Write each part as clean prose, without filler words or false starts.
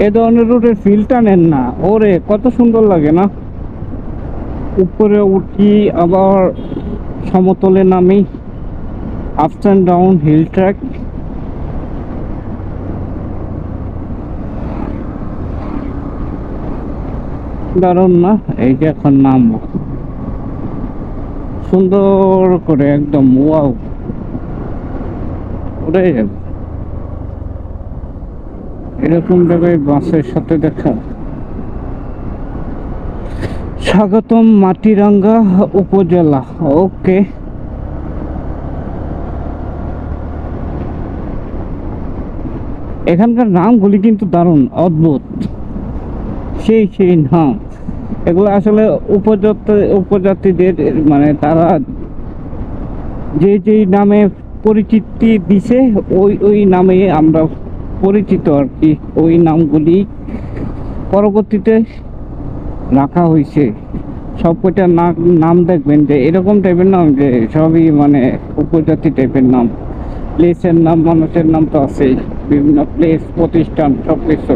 এ ধরনের রুটের ফিলটা নেন না, ওরে কত সুন্দর লাগে না। উপরে উঠি আবার সমতলে নামি, ups and down hill track. দারুণ না? এই যে এখন নামবো সুন্দর করে একদম, ওয়াও, উড়ে যাবে। এরকম জায়গায় বাসের সাথে দেখা। স্বাগতম মাটিরাঙ্গা উপজেলা। ওকে, এখানকার নামগুলি কিন্তু দারুণ অদ্ভুত, সেই সেই নাম। এগুলো আসলে উপজাতিদের, মানে তারা যে যেই নামে পরিচিতি দিছে, ওই ওই নামে আমরা পরিচিত আর কি। ওই নামগুলি পরবর্তীতে রাখা হয়েছে। সব কয়টা নাম দেখবেন যে এরকম টাইপের নাম, যে সবই মানে উপজাতি টাইপের নাম। প্লেসের নাম, মানুষের নাম তো আছেই, বিভিন্ন প্লেস, প্রতিষ্ঠান, সব কিছু।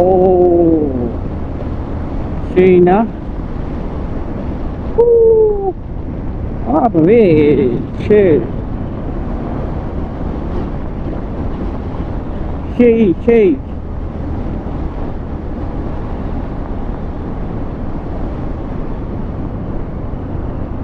ও সেই না, আরে সে সেই সেই